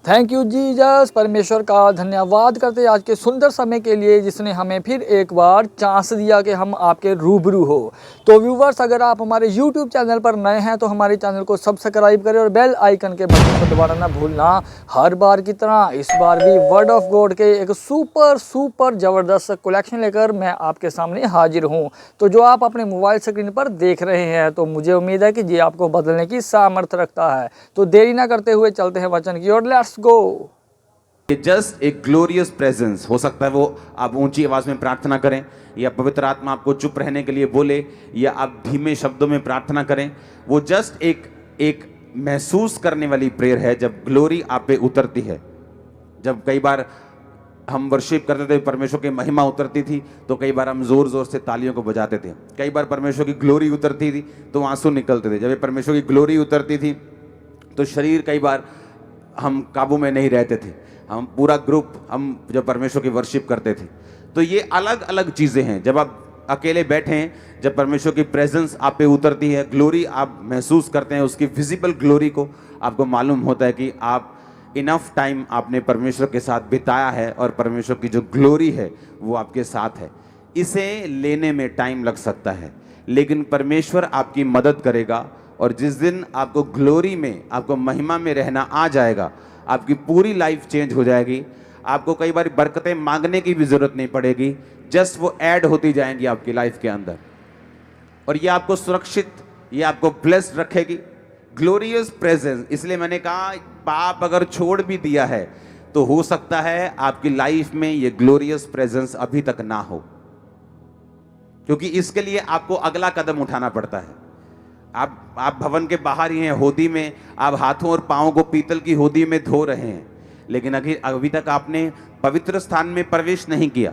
Thank you Jesus. परमेश्वर का धन्यवाद करते हैं आज के सुंदर समय के लिए जिसने हमें फिर एक बार चांस दिया कि हम आपके रूबरू हो। तो व्यूवर्स, अगर आप हमारे यूट्यूब चैनल पर नए हैं तो हमारे चैनल को सब्सक्राइब करें और बेल आइकन के बटन को दबाना ना भूलना। हर बार की तरह इस बार भी वर्ड ऑफ गॉड के एक सुपर ज़बरदस्त कलेक्शन लेकर मैं आपके सामने हाजिर हूँ। तो जो आप अपने मोबाइल स्क्रीन पर देख रहे हैं तो मुझे उम्मीद है कि ये आपको बदलने की सामर्थ्य रखता है। तो देरी ना करते हुए चलते हैं वचन की ओर। Let's go. ये जस्ट एक ग्लोरियस प्रेजेंस हो सकता है। वो आप ऊंची आवाज में प्रार्थना करें, या पवित्र आत्मा आपको चुप रहने के लिए बोले, या आप धीमे शब्दों में प्रार्थना करें। वो जस्ट एक महसूस करने वाली प्रेयर है जब ग्लोरी आप पे उतरती है। जब कई बार हम वर्शिप करते थे, परमेश्वर की महिमा उतरती थी, तो कई बार हम जोर जोर से तालियों को बजाते थे। कई बार परमेश्वर की ग्लोरी उतरती थी तो आंसू निकलते थे। जब ये परमेश्वर की ग्लोरी उतरती थी तो शरीर कई बार हम काबू में नहीं रहते थे। हम पूरा ग्रुप हम जब परमेश्वर की वर्शिप करते थे। तो ये अलग अलग चीज़ें हैं। जब आप अकेले बैठे हैं, जब परमेश्वर की प्रेजेंस आप पे उतरती है, ग्लोरी आप महसूस करते हैं, उसकी विजिबल ग्लोरी को, आपको मालूम होता है कि आप इनफ टाइम आपने परमेश्वर के साथ बिताया है और परमेश्वर की जो ग्लोरी है वो आपके साथ है। इसे लेने में टाइम लग सकता है, लेकिन परमेश्वर आपकी मदद करेगा। और जिस दिन आपको ग्लोरी में, आपको महिमा में रहना आ जाएगा, आपकी पूरी लाइफ चेंज हो जाएगी। आपको कई बार बरकतें मांगने की भी जरूरत नहीं पड़ेगी, जस्ट वो ऐड होती जाएंगी आपकी लाइफ के अंदर, और ये आपको सुरक्षित, ये आपको ब्लेस्ड रखेगी। ग्लोरियस प्रेजेंस, इसलिए मैंने कहा पाप अगर छोड़ भी दिया है तो हो सकता है आपकी लाइफ में ये ग्लोरियस प्रेजेंस अभी तक ना हो, क्योंकि इसके लिए आपको अगला कदम उठाना पड़ता है। आप भवन के बाहर ही हैं, होदी में आप हाथों और पांवों को पीतल की होदी में धो रहे हैं, लेकिन अभी तक आपने पवित्र स्थान में प्रवेश नहीं किया।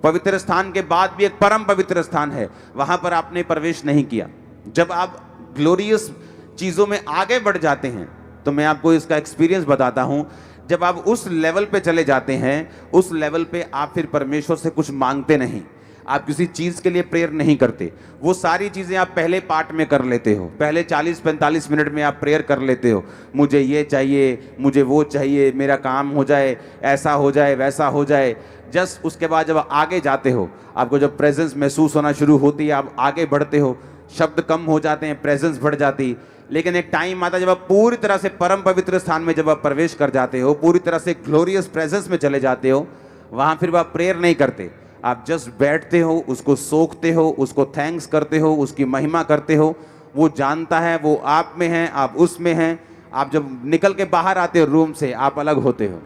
पवित्र स्थान के बाद भी एक परम पवित्र स्थान है, वहां पर आपने प्रवेश नहीं किया। जब आप ग्लोरियस चीजों में आगे बढ़ जाते हैं तो मैं आपको इसका एक्सपीरियंस बताता हूं। जब आप उस लेवल पे चले जाते हैं, उस लेवल पे आप फिर परमेश्वर से कुछ मांगते नहीं, आप किसी चीज़ के लिए प्रेयर नहीं करते। वो सारी चीज़ें आप पहले पार्ट में कर लेते हो, पहले 40-45 मिनट में आप प्रेयर कर लेते हो। मुझे ये चाहिए, मुझे वो चाहिए, मेरा काम हो जाए, ऐसा हो जाए, वैसा हो जाए। जस्ट उसके बाद जब आगे जाते हो, आपको जब प्रेजेंस महसूस होना शुरू होती है, आप आगे बढ़ते हो, शब्द कम हो जाते हैं, प्रेजेंस बढ़ जाती। लेकिन एक टाइम आता है जब आप पूरी तरह से परम पवित्र स्थान में जब आप प्रवेश कर जाते हो, पूरी तरह से ग्लोरियस प्रेजेंस में चले जाते हो, वहाँ फिर आप प्रेयर नहीं करते, आप जस्ट बैठते हो, उसको सोखते हो, उसको थैंक्स करते हो, उसकी महिमा करते हो। वो जानता है, वो आप में है, आप उसमें हैं। आप जब निकल के बाहर आते हो रूम से, आप अलग होते हो।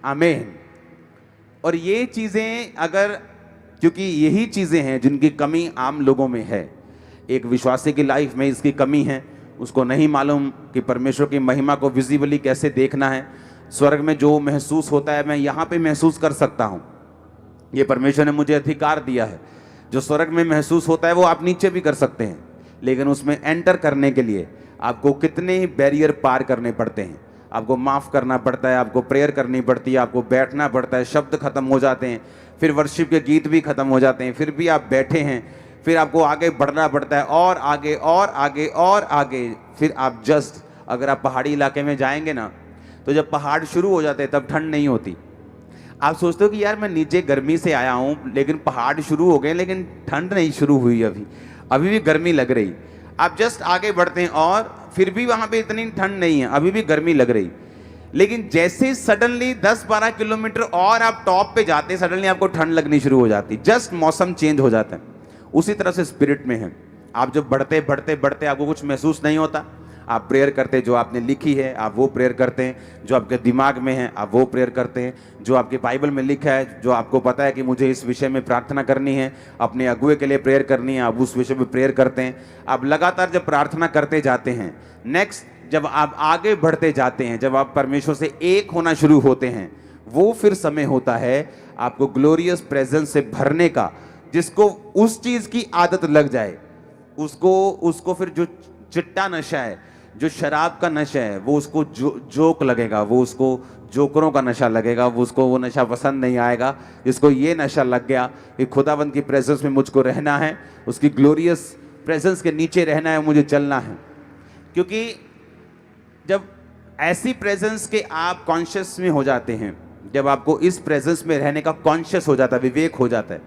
आमीन। और ये चीज़ें अगर, क्योंकि यही चीज़ें हैं जिनकी कमी आम लोगों में है। एक विश्वासी की लाइफ में इसकी कमी है, उसको नहीं मालूम कि परमेश्वर की महिमा को विजिबली कैसे देखना है। स्वर्ग में जो महसूस होता है मैं यहाँ पे महसूस कर सकता हूँ। ये परमेश्वर ने मुझे अधिकार दिया है। जो स्वर्ग में महसूस होता है वो आप नीचे भी कर सकते हैं, लेकिन उसमें एंटर करने के लिए आपको कितने ही बैरियर पार करने पड़ते हैं। आपको माफ़ करना पड़ता है, आपको प्रेयर करनी पड़ती है, आपको बैठना पड़ता है, शब्द खत्म हो जाते हैं, फिर वर्शिप के गीत भी खत्म हो जाते हैं, फिर भी आप बैठे हैं, फिर आपको आगे बढ़ना पड़ता है, और आगे और आगे और आगे। फिर आप जस्ट, अगर आप पहाड़ी इलाके में जाएंगे ना, तो जब पहाड़ शुरू हो जाते हैं तब ठंड नहीं होती। आप सोचते हो कि यार मैं नीचे गर्मी से आया हूँ, लेकिन पहाड़ शुरू हो गए, लेकिन ठंड नहीं शुरू हुई, अभी भी गर्मी लग रही। आप जस्ट आगे बढ़ते हैं और फिर भी वहाँ पे इतनी ठंड नहीं है, अभी भी गर्मी लग रही। लेकिन जैसे सडनली 10-12 किलोमीटर और आप टॉप पे जाते हैं, सडनली आपको ठंड लगनी शुरू हो जाती, जस्ट मौसम चेंज हो जाता है। उसी तरह से स्पिरिट में है। आप जब बढ़ते बढ़ते बढ़ते आपको कुछ महसूस नहीं होता, आप प्रेयर करते हैं, जो आपने लिखी है आप वो प्रेयर करते हैं, जो आपके दिमाग में है आप वो प्रेयर करते हैं, जो आपके बाइबल में लिखा है, जो आपको पता है कि मुझे इस विषय में प्रार्थना करनी है, अपने अगुए के लिए प्रेयर करनी है, आप उस विषय में प्रेयर करते हैं। आप लगातार जब प्रार्थना करते जाते हैं, नेक्स्ट जब आप आगे बढ़ते जाते हैं, जब आप परमेश्वर से एक होना शुरू होते हैं, वो फिर समय होता है आपको ग्लोरियस प्रेजेंस से भरने का। जिसको उस चीज़ की आदत लग जाए, उसको फिर जो चिट्टा नशा है, जो शराब का नशा है, वो उसको जोक लगेगा, वो उसको जोकरों का नशा लगेगा, वो उसको वो नशा पसंद नहीं आएगा। जिसको ये नशा लग गया कि खुदावंद की प्रेजेंस में मुझको रहना है, उसकी ग्लोरियस प्रेजेंस के नीचे रहना है, मुझे चलना है। क्योंकि जब ऐसी प्रेजेंस के आप कॉन्शियस में हो जाते हैं, जब आपको इस प्रेजेंस में रहने का कॉन्शियस हो जाता है, विवेक हो जाता है,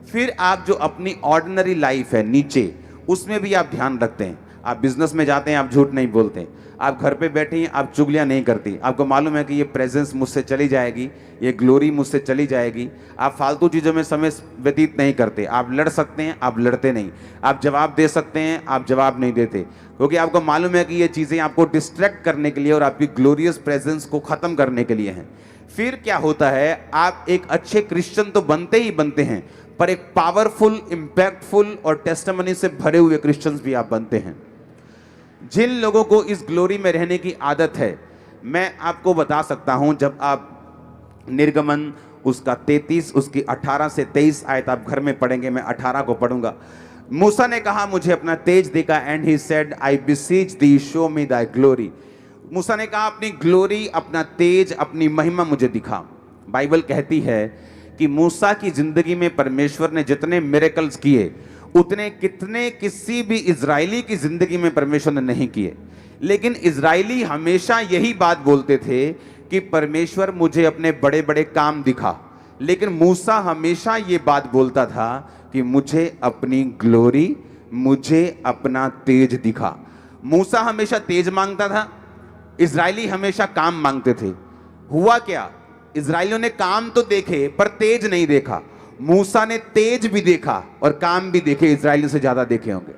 फिर आप जो अपनी ऑर्डिनरी लाइफ है नीचे, उसमें भी आप ध्यान रखते हैं। आप बिजनेस में जाते हैं, आप झूठ नहीं बोलते, आप घर पे बैठे हैं, आप चुगलियां नहीं करती, आपको मालूम है कि ये प्रेजेंस मुझसे चली जाएगी, ये ग्लोरी मुझसे चली जाएगी। आप फालतू चीज़ों में समय व्यतीत नहीं करते, आप लड़ सकते हैं, आप लड़ते नहीं, आप जवाब दे सकते हैं, आप जवाब नहीं देते, क्योंकि आपको मालूम है कि ये चीज़ें आपको डिस्ट्रैक्ट करने के लिए और आपकी ग्लोरियस प्रेजेंस को ख़त्म करने के लिए हैं। फिर क्या होता है, आप एक अच्छे क्रिश्चियन तो बनते ही बनते हैं, पर एक पावरफुल, इम्पैक्टफुल और टेस्टिमनी से भरे हुए क्रिश्चियंस भी आप बनते हैं। जिन लोगों को इस ग्लोरी में रहने की आदत है, मैं आपको बता सकता हूं, जब आप निर्गमन उसका 33 उसकी 18 से 23 आयत आप घर में पढ़ेंगे, मैं 18 को पढ़ूंगा। मूसा ने कहा मुझे अपना तेज दिखा, and he said I beseech thee show me thy glory. मूसा ने कहा अपनी ग्लोरी, अपना तेज, अपनी महिमा मुझे दिखा। बाइबल कहती है कि मूसा की जिंदगी में परमेश्वर ने जितने मिरेकल्स किए, उतने कितने किसी भी इजरायली की जिंदगी में परमेश्वर ने नहीं किए। लेकिन इजरायली हमेशा यही बात बोलते थे कि परमेश्वर मुझे अपने बड़े बड़े काम दिखा, लेकिन मूसा हमेशा ये बात बोलता था कि मुझे अपनी ग्लोरी, मुझे अपना तेज दिखा। मूसा हमेशा तेज मांगता था, इजरायली हमेशा काम मांगते थे। हुआ क्या, इजरायलियों ने काम तो देखे पर तेज नहीं देखा। मूसा ने तेज भी देखा और काम भी देखे, इजरायलियों से ज्यादा देखे होंगे।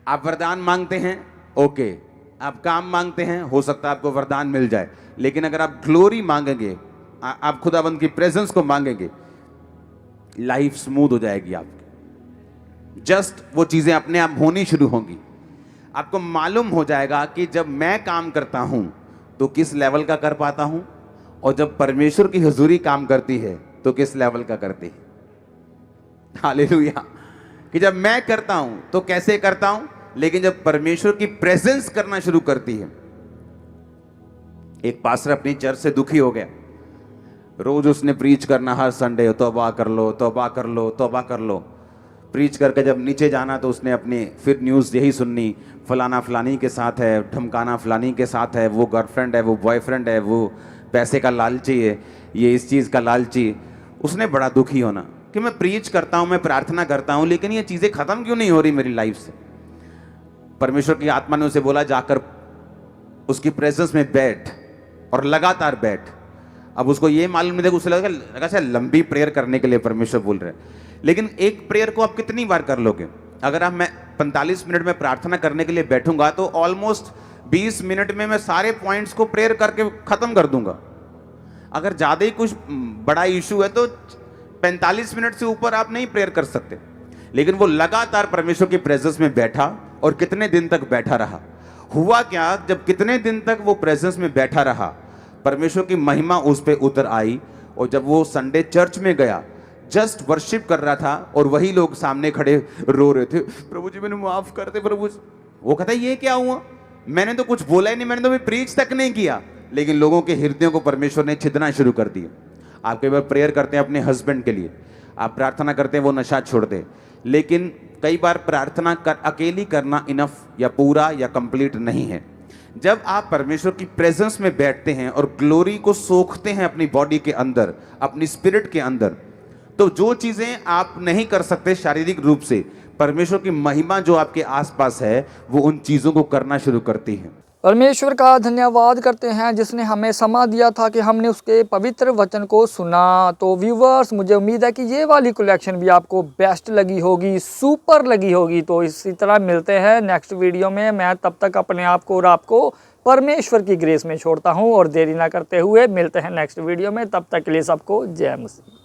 आप वरदान मांगते हैं, ओके, आप काम मांगते हैं, हो सकता है आपको वरदान मिल जाए, लेकिन अगर आप ग्लोरी मांगेंगे, आप खुदाबंद की प्रेजेंस को मांगेंगे, लाइफ स्मूथ हो जाएगी आपकी। जस्ट वो चीजें अपने आप होनी शुरू होंगी। आपको मालूम हो जाएगा कि जब मैं काम करता हूं तो किस लेवल का कर पाता हूं, और जब परमेश्वर की हुजूरी काम करती है तो किस लेवल का करती है। हालेलुया। कि जब मैं करता हूं तो कैसे करता हूं, लेकिन जब परमेश्वर की प्रेजेंस करना शुरू करती है। एक पास्टर अपनी चर्च से दुखी हो गया, रोज उसने प्रीच करना हर संडे, तौबा कर लो, तौबा कर लो, तौबा कर लो। प्रीच करके जब नीचे जाना तो उसने अपनी फिर न्यूज़ यही सुननी, फलाना फलानी के साथ है, ढमकाना फलानी के साथ है, वो गर्लफ्रेंड है, वो बॉयफ्रेंड है, वो पैसे का लालची है, ये इस चीज़ का लालची। उसने बड़ा दुखी होना कि मैं प्रीच करता हूँ, मैं प्रार्थना करता हूँ, लेकिन ये चीज़ें ख़त्म क्यों नहीं हो रही मेरी लाइफ से। परमेश्वर की आत्मा ने उसे बोला, जाकर उसकी प्रेजेंस में बैठ और लगातार बैठ। अब उसको ये मालूम नहीं था, उसे लगा शायद लंबी प्रेयर करने के लिए परमेश्वर बोल रहे हैं, लेकिन एक प्रेयर को आप कितनी बार कर लोगे। अगर आप मैं 45 मिनट में प्रार्थना करने के लिए बैठूंगा तो ऑलमोस्ट 20 मिनट में मैं सारे पॉइंट्स को प्रेयर करके खत्म कर दूंगा। अगर ज़्यादा ही कुछ बड़ा इशू है तो 45 मिनट से ऊपर आप नहीं प्रेयर कर सकते। लेकिन वो लगातार परमेश्वर की प्रेजेंस में बैठा, और कितने दिन तक बैठा रहा। हुआ क्या, जब कितने दिन तक वो प्रेजेंस में बैठा रहा, परमेश्वर की महिमा उस पर उतर आई। और जब वो संडे चर्च में गया, जस्ट वर्शिप कर रहा था, और वही लोग सामने खड़े रो रहे थे, प्रभु जी मैंने माफ कर दे प्रभु। वो कहता है ये क्या हुआ, मैंने तो कुछ बोला ही नहीं, मैंने तो भी प्रीच तक नहीं किया। लेकिन लोगों के हृदयों को परमेश्वर ने छिदना शुरू कर दिया। आप कई बार प्रेयर करते हैं अपने हस्बैंड के लिए, आप प्रार्थना करते हैं वो नशा छोड़ दे, लेकिन कई बार प्रार्थना अकेली करना इनफ या पूरा या कंप्लीट नहीं है। जब आप परमेश्वर की प्रेजेंस में बैठते हैं और ग्लोरी को सोखते हैं अपनी बॉडी के अंदर, अपनी स्पिरिट के अंदर, तो जो चीजें आप नहीं कर सकते शारीरिक रूप से, परमेश्वर की महिमा जो आपके आसपास है वो उन चीजों को करना शुरू करती है। परमेश्वर का धन्यवाद करते हैं जिसने हमें समय दिया था कि हमने उसके पवित्र वचन को सुना। तो व्यूवर्स, मुझे उम्मीद है कि ये वाली कलेक्शन भी आपको बेस्ट लगी होगी, सुपर लगी होगी। तो इसी तरह मिलते हैं नेक्स्ट वीडियो में। मैं तब तक अपने आप को और आपको परमेश्वर की ग्रेस में छोड़ता हूँ, और देरी ना करते हुए मिलते हैं नेक्स्ट वीडियो में। तब तक के लिए सबको जय मसीह।